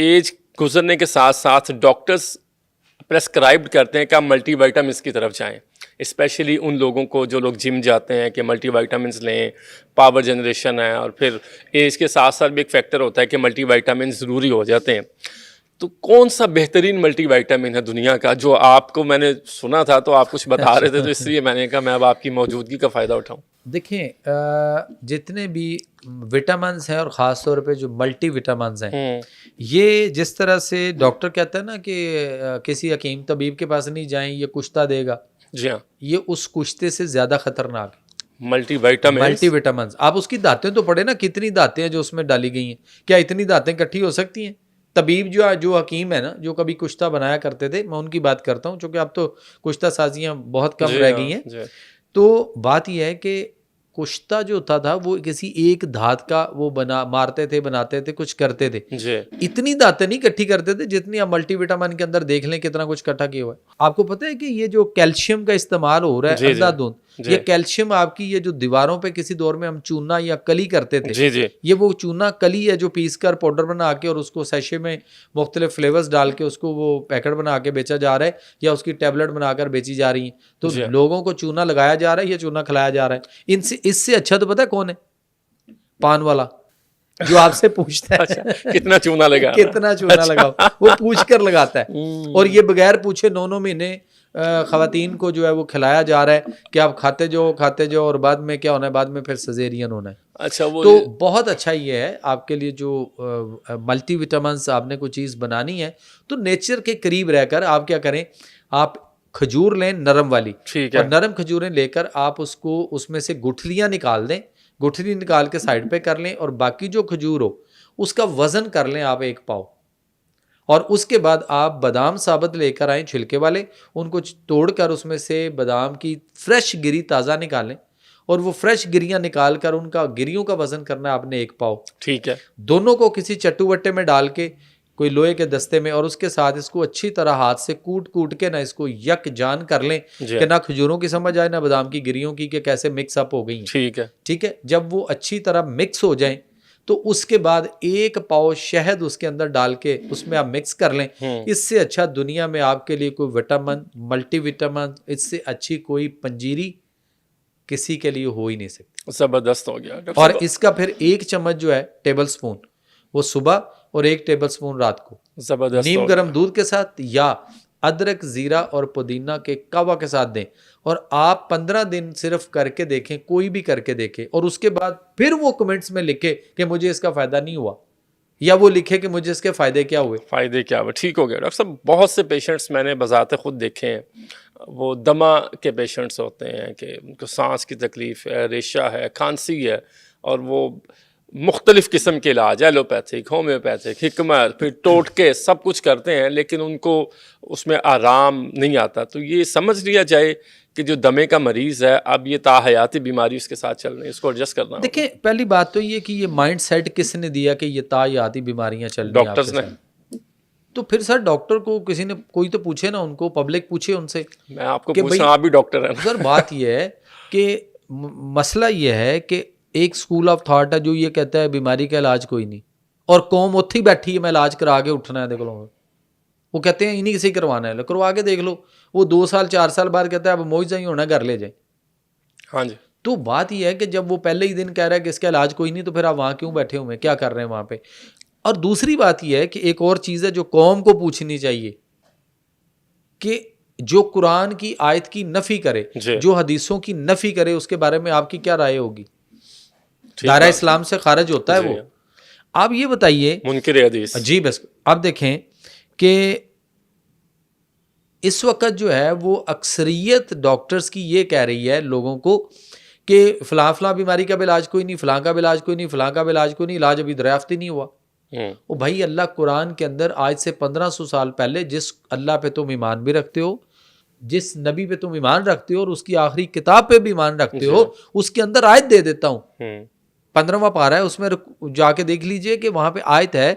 Age گزرنے کے ساتھ ساتھ ڈاکٹرز پریسکرائبڈ کرتے ہیں کہ آپ ملٹی وائٹامنس کی طرف جائیں، اسپیشلی ان لوگوں کو جو لوگ جم جاتے ہیں کہ ملٹی وائٹامنس لیں، پاور جنریشن ہے، اور پھر ایج کے ساتھ ساتھ بھی ایک فیکٹر ہوتا ہے کہ ملٹی وائٹامنس ضروری ہو جاتے ہیں. تو کون سا بہترین ملٹی وائٹامن ہے دنیا کا جو آپ کو، میں نے سنا تھا تو آپ کچھ بتا رہے تھے تو اس لیے میں نے کہا میں اب آپ کی موجودگی کا فائدہ اٹھاؤں. دیکھیں جتنے بھی وٹامنس ہیں اور خاص طور پہ جو ملٹی وٹامنس ہیں، یہ جس طرح سے ڈاکٹر کہتا ہے نا کہ کسی حکیم طبیب کے پاس نہیں جائیں، یہ کشتہ دے گا، جی ہاں، یہ اس کشتے سے زیادہ خطرناک ہے. Multi vitamins. آپ اس کی دانتیں تو پڑھے نا، کتنی دانتیں ہیں جو اس میں ڈالی گئی ہیں، کیا اتنی دانتیں اکٹھی ہو سکتی ہیں؟ طبیب جو حکیم ہے نا، جو کبھی کشتہ بنایا کرتے تھے، میں ان کی بات کرتا ہوں چونکہ اب تو کشتہ سازیاں بہت کم رہ گئی ہیں. تو بات یہ ہے کہ کشتہ جو ہوتا تھا وہ کسی ایک دھات کا وہ مارتے تھے، بناتے تھے، کچھ کرتے تھے. اتنی دانتیں نہیں اکٹھی کرتے تھے جتنی آپ ملٹی وٹامن کے اندر دیکھ لیں کتنا کچھ اکٹھا کیا ہوا ہے. آپ کو پتہ ہے کہ یہ جو کیلشیم کا استعمال ہو رہا ہے اندھا دھند، یہ کیلشیم آپ کی یہ جو دیواروں پہ کسی دور میں ہم چونا یا کلی کرتے تھے، یہ وہ چونا کلی ہے جو پیس کر پاؤڈر بنا کے اور اس کو سیشے میں مختلف فلیورز ڈال کے اس کو وہ پیکٹ بنا کے بیچا جا رہا ہے، یا اس کی ٹیبلٹ بنا کر بیچی جا رہی ہیں. تو لوگوں کو چونا لگایا جا رہا ہے یا چونا کھلایا جا رہا ہے. اس سے اچھا تو پتہ ہے کون ہے؟ پان والا، جو آپ سے پوچھتا ہے کتنا چونا لگاؤ، وہ پوچھ کر لگاتا ہے. اور یہ بغیر پوچھے 9 مہینے خواتین کو جو ہے وہ کھلایا جا رہا ہے کہ آپ کھاتے جو اور بعد میں کیا ہونا ہے، بعد میں پھر سیزیرین ہونا ہے. اچھا، تو بہت اچھا یہ ہے آپ کے لیے جو ملٹی وٹامنس آپ نے کوئی چیز بنانی ہے تو نیچر کے قریب رہ کر آپ کیا کریں، آپ کھجور لیں نرم والی، اور نرم کھجوریں لے کر آپ اس میں سے گٹھلیاں نکال دیں، گٹھلی نکال کے سائڈ پہ کر لیں، اور باقی جو کھجور ہو اس کا وزن کر لیں آپ 1 پاؤ. اور اس کے بعد آپ بادام ثابت لے کر آئیں چھلکے والے، ان کو توڑ کر اس میں سے بادام کی فریش گری تازہ نکالیں، اور وہ فریش گریاں نکال کر ان کا گریوں کا وزن کرنا ہے آپ نے 1 پاؤ. ٹھیک ہے. دونوں کو کسی چٹو وٹے میں ڈال کے کوئی لوہے کے دستے میں، اور اس کے ساتھ اس کو اچھی طرح ہاتھ سے کوٹ کے نہ اس کو یک جان کر لیں کہ نہ کھجوروں کی سمجھ آئے نہ بادام کی گریوں کی کہ کیسے مکس اپ ہو گئی ہیں. ٹھیک ہے. جب وہ اچھی طرح مکس ہو جائیں تو اس کے بعد 1 پاؤ شہد اس کے اندر ڈال کے اس میں آپ مکس کر لیں. اس سے اچھا دنیا میں آپ کے لیے کوئی وٹامن، ملٹی وٹامن، اس سے اچھی کوئی پنجیری کسی کے لیے ہو ہی نہیں سکتی. زبردست ہو گیا. اور اس کا پھر 1 چمچ جو ہے ٹیبل سپون، وہ صبح اور 1 ٹیبل سپون رات کو، زبردست نیم گرم دودھ کے ساتھ یا ادرک، زیرہ اور پودینہ کے قہوہ کے ساتھ دیں. اور آپ 15 دن صرف کر کے دیکھیں، کوئی بھی کر کے دیکھیں، اور اس کے بعد پھر وہ کمنٹس میں لکھے کہ مجھے اس کا فائدہ نہیں ہوا، یا وہ لکھے کہ مجھے اس کے فائدے کیا ہوئے. ٹھیک ہو گیا. ڈاکٹر صاحب بہت سے پیشنٹس میں نے بذات خود دیکھے ہیں، وہ دمہ کے پیشنٹس ہوتے ہیں کہ ان کو سانس کی تکلیف ہے، ریشہ ہے، کھانسی ہے، اور وہ مختلف قسم کے علاج، ایلوپیتھک، ہومیوپیتھک، حکمت، پھر ٹوٹکے سب کچھ کرتے ہیں، لیکن ان کو اس میں آرام نہیں آتا. تو یہ سمجھ لیا جائے کہ جو دمے کا مریض ہے اب یہ تاحیاتی بیماری اس کے ساتھ چل رہی ہے، اس کو ایڈجسٹ کرنا ہوگا. دیکھیں پہلی بات تو یہ کہ یہ مائنڈ سیٹ کس نے دیا کہ یہ تاحیاتی بیماریاں چل رہی ہیں؟ ڈاکٹرز نے. تو پھر سر ڈاکٹر کو کسی نے کوئی تو پوچھے نا، ان کو پبلک پوچھے ان سے. میں آپ کو پوچھ رہا ہوں، آپ بھی ڈاکٹر ہیں. سر بات یہ ہے کہ مسئلہ یہ ہے کہ ایک اسکول آف تھاٹ ہے جو یہ کہتا ہے بیماری کا علاج کوئی نہیں، اور قوم اتھی ہی بیٹھی ہے میں علاج کرا کے اٹھنا ہے. دیکھ لو وہ کہتے ہیں انہیں سے کروانا ہے، کروا کے دیکھ لو. وہ 2 سال 4 سال بعد کہتا ہے اب معجزہ ہی ہونا، گھر لے جائیں. ہاں جی. تو بات یہ ہے کہ جب وہ پہلے ہی دن کہہ رہا ہے کہ اس کا علاج کوئی نہیں، تو پھر آپ وہاں کیوں بیٹھے ہوئے ہیں، کیا کر رہے ہیں وہاں پہ؟ اور دوسری بات یہ ہے کہ ایک اور چیز ہے جو قوم کو پوچھنی چاہیے کہ جو قرآن کی آیت کی نفی کرے، جو حدیثوں کی نفی کرے، اس کے بارے میں آپ کی کیا رائے ہوگی؟ دائرہ اسلام سے خارج ہوتا ہے وہ. آپ یہ بتائیے، منکر حدیث. جی بس اب دیکھیں کہ اس وقت جو ہے وہ اکثریت ڈاکٹرز کی یہ کہہ رہی ہے لوگوں کو کہ فلاں فلاں بیماری کا بھی علاج کوئی نہیں، فلاں کا بھی علاج کوئی نہیں، فلاں کا بھی علاج کوئی نہیں، علاج ابھی دریافت ہی نہیں ہوا. او بھائی، اللہ قرآن کے اندر آج سے 1500 سال پہلے جس اللہ پہ تم ایمان بھی رکھتے ہو، جس نبی پہ تم ایمان رکھتے ہو، اور اس کی آخری کتاب پہ بھی ایمان رکھتے ہو، اس کے اندر آیت دے دیتا ہوں. 15واں پارہ ہے، اس میں جا کے دیکھ لیجئے کہ وہاں پہ آیت ہے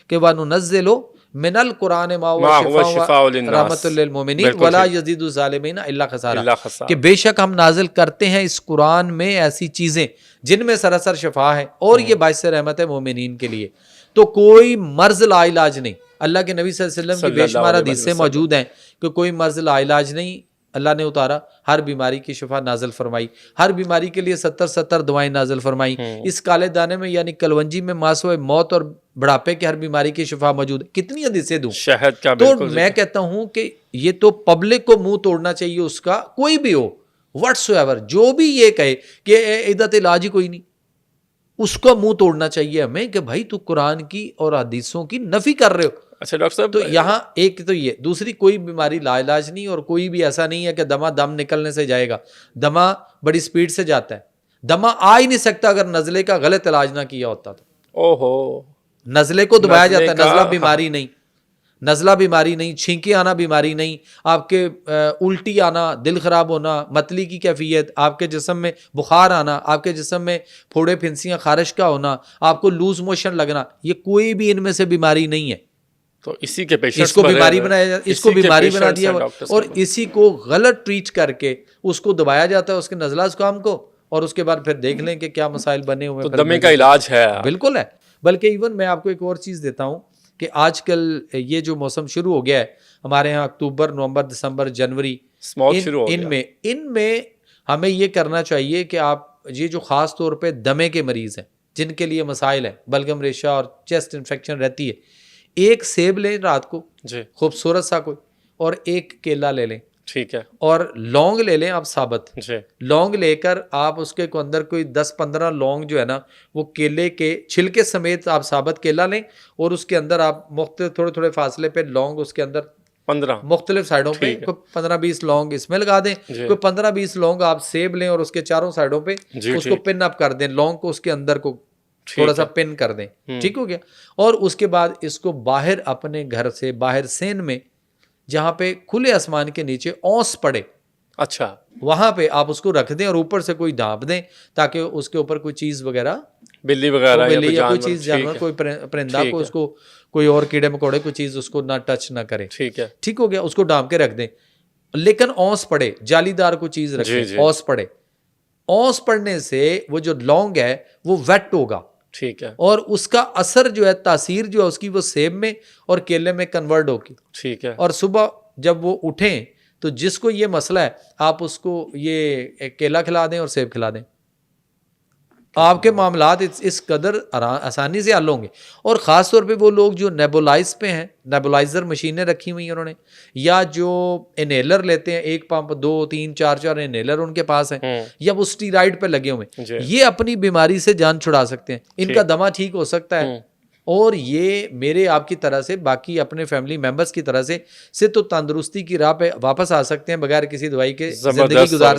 کہ وَنُنَزِّلُ مِنَ الْقُرْآنِ مَا هُوَ شِفَاءٌ رَحْمَةٌ لِّلْمُؤْمِنِينَ وَلَا يَزِيدُ الظَّالِمِينَ إِلَّا خَسَارًا، کہ بے شک ہم نازل کرتے ہیں اس قرآن میں ایسی چیزیں جن میں سراسر شفا ہے اور یہ باعث رحمت ہے مومنین کے لیے، تو کوئی مرض لا علاج نہیں. اللہ کے نبی صلی اللہ علیہ وسلم کی بے شمار حدیثیں موجود ہیں کہ کوئی مرض لا علاج نہیں اللہ نے اتارا, ہر بیماری کی شفا نازل فرمائی, ہر بیماری کے لیے 70 دوائیں نازل فرمائی. اس کالے دانے میں یعنی کلونجی میں ماسوئے موت اور بڑھاپے کی ہر بیماری کی شفا موجود ہے. کتنی حدیثیں دوں. شہد کا تو میں کہتا ہوں کہ یہ تو پبلک کو منہ توڑنا چاہیے, اس کا کوئی بھی ہو واٹس ایور, جو بھی یہ کہے کہ عدت علاج ہی کوئی نہیں, اس کا منہ توڑنا چاہیے ہمیں کہ بھائی تو قرآن کی اور حدیثوں کی نفی کر رہے ہو. اچھا ڈاکٹر صاحب, تو یہاں ایک تو یہ, دوسری کوئی بیماری لا علاج نہیں, اور کوئی بھی ایسا نہیں ہے کہ دمہ دم نکلنے سے جائے گا. دمہ بڑی سپیڈ سے جاتا ہے, دمہ آ ہی نہیں سکتا اگر نزلے کا غلط علاج نہ کیا ہوتا تو. اوہو, نزلے کو دبایا جاتا ہے, نزلہ بیماری نہیں, نزلہ بیماری نہیں, چھینکیں آنا بیماری نہیں, آپ کے الٹی آنا, دل خراب ہونا, متلی کی کیفیت, آپ کے جسم میں بخار آنا, آپ کے جسم میں پھوڑے پھنسیاں خارش کا ہونا, آپ کو لوز موشن لگنا, یہ کوئی بھی ان میں سے بیماری نہیں ہے. تو اسی کے پیشنٹس اس کو بیماری بنایا جاتا, اس کو بیماری بنا دیا, اور اسی کو غلط ٹریٹ کر کے اس کو دبایا جاتا ہے, اس کے نزلہ زکام کو, اور اس کے بعد پھر دیکھ لیں کہ کیا مسائل بنے ہوئے. تو دمے کا علاج ہے. بالکل ہے. بلکہ ایون میں آپ کو ایک اور چیز دیتا ہوں کہ آج کل یہ جو موسم شروع ہو گیا ہے ہمارے ہاں, اکتوبر, نومبر, دسمبر, جنوری, ان میں ہمیں یہ کرنا چاہیے کہ آپ یہ جو خاص طور پہ دمے کے مریض ہیں جن کے لیے مسائل ہیں, بلغم ریشہ اور چیسٹ انفیکشن رہتی ہے, ایک سیب لیں رات کو خوبصورت سا کوئی, اور ایک کیلا لے لیں, ٹھیک ہے, اور لونگ لے لیں آپ ثابت. لونگ لے کر آپ اس کے اندر کوئی 10-15 لونگ جو ہے نا وہ کیلے کے چھلکے سمیت آپ ثابت کیلا لیں, اور اس کے اندر آپ مختلف تھوڑے تھوڑے فاصلے پہ لونگ اس کے اندر 15 مختلف سائڈوں پہ 15-20 لونگ اس میں لگا دیں, کوئی 15-20 لونگ آپ سیب لیں اور اس کے چاروں سائڈوں پہ اس کو پن اپ کر دیں, لونگ کو اس کے اندر کو تھوڑا سا پن کر دیں, ٹھیک ہو گیا. اور اس کے بعد اس کو باہر اپنے گھر سے باہر سین میں جہاں پہ کھلے آسمان کے نیچے اوس پڑے, اچھا وہاں پہ آپ اس کو رکھ دیں, اور اوپر سے کوئی ڈھانپ دیں تاکہ اس کے اوپر کوئی چیز وغیرہ, بلی وغیرہ یا کوئی چیز جانور, کوئی پرندہ کو, اس کو کوئی اور کیڑے مکوڑے کوئی چیز اس کو نہ ٹچ نہ کرے. ٹھیک ہو گیا. اس کو ڈھانپ کے رکھ دیں, لیکن اوس پڑے, جالی دار کوئی چیز رکھیں, اوس پڑے. اوس پڑنے سے وہ جو لونگ ہے وہ ویٹ ہوگا, ٹھیک ہے, اور اس کا اثر جو ہے, تاثیر جو ہے اس کی, وہ سیب میں اور کیلے میں کنورٹ ہوگی. ٹھیک ہے. اور صبح جب وہ اٹھیں تو جس کو یہ مسئلہ ہے آپ اس کو یہ کیلا کھلا دیں اور سیب کھلا دیں, آپ کے معاملات اس قدر آسانی سے حل ہوں گے. اور خاص طور پہ وہ لوگ جو نیبولائز پہ ہیں, نیبولائزر مشینیں رکھی ہوئی ہیں انہوں نے, یا جو انہیلر لیتے ہیں, 1 پمپ 2 3 4 انہیلر ان کے پاس ہیں, یا وہ اسٹیرائڈ پہ لگے ہوئے, یہ اپنی بیماری سے جان چھڑا سکتے ہیں, ان کا دمہ ٹھیک ہو سکتا ہے. اور یہ میرے آپ کی طرح سے, باقی اپنے فیملی ممبرس کی طرح سے تو تندرستی کی راہ پہ واپس آ سکتے ہیں بغیر کسی دوائی کے, زندگی گزار